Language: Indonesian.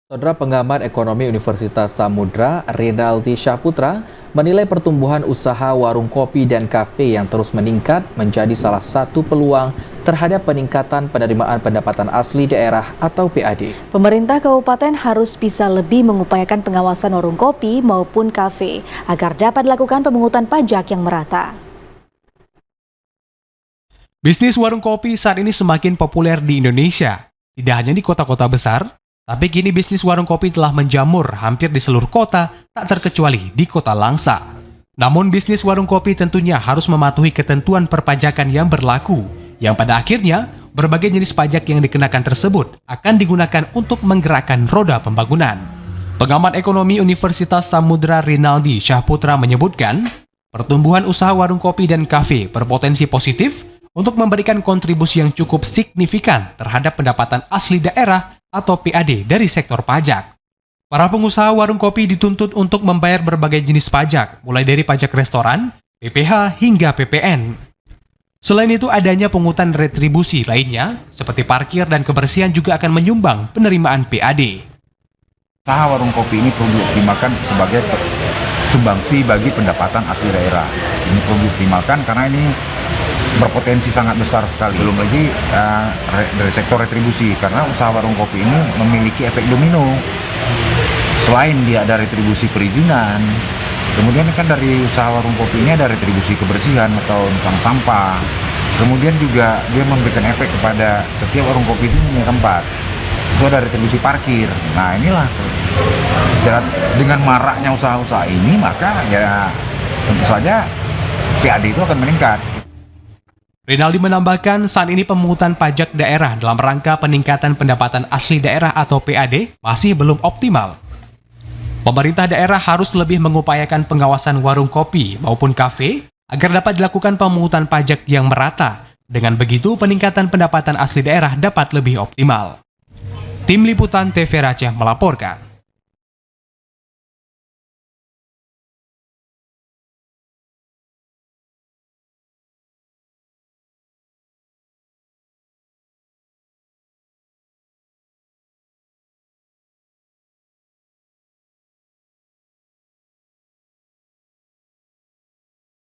Saudara pengamat ekonomi Universitas Samudra, Renaldi Syahputra, menilai pertumbuhan usaha warung kopi dan kafe yang terus meningkat menjadi salah satu peluang terhadap peningkatan penerimaan pendapatan asli daerah atau PAD. Pemerintah kabupaten harus bisa lebih mengupayakan pengawasan warung kopi maupun kafe agar dapat dilakukan pemungutan pajak yang merata. Bisnis warung kopi saat ini semakin populer di Indonesia, tidak hanya di kota-kota besar, tapi kini bisnis warung kopi telah menjamur hampir di seluruh kota, tak terkecuali di kota Langsa. Namun bisnis warung kopi tentunya harus mematuhi ketentuan perpajakan yang berlaku, yang pada akhirnya berbagai jenis pajak yang dikenakan tersebut akan digunakan untuk menggerakkan roda pembangunan. Pengamat ekonomi Universitas Samudra Renaldi Syahputra menyebutkan, pertumbuhan usaha warung kopi dan kafe berpotensi positif untuk memberikan kontribusi yang cukup signifikan terhadap pendapatan asli daerah atau PAD dari sektor pajak. Para pengusaha warung kopi dituntut untuk membayar berbagai jenis pajak, mulai dari pajak restoran, PPH, hingga PPN. Selain itu, adanya pungutan retribusi lainnya, seperti parkir dan kebersihan juga akan menyumbang penerimaan PAD. Usaha warung kopi ini perlu dioptimalkan sebagai sumbangsi bagi pendapatan asli daerah. Ini perlu dioptimalkan karena ini berpotensi sangat besar sekali. Belum lagi dari sektor retribusi, karena usaha warung kopi ini memiliki efek domino. Selain dia ada retribusi perizinan, kemudian kan dari usaha warung kopi ini ada retribusi kebersihan atau tentang sampah. Kemudian juga dia memberikan efek kepada setiap warung kopi itu punya tempat. Itu ada retribusi parkir. Nah inilah, dengan maraknya usaha-usaha ini, maka ya tentu saja PAD itu akan meningkat. Renaldi menambahkan, saat ini pemungutan pajak daerah dalam rangka peningkatan pendapatan asli daerah atau PAD masih belum optimal. Pemerintah daerah harus lebih mengupayakan pengawasan warung kopi maupun kafe agar dapat dilakukan pemungutan pajak yang merata. Dengan begitu, peningkatan pendapatan asli daerah dapat lebih optimal. Tim Liputan TV Aceh melaporkan.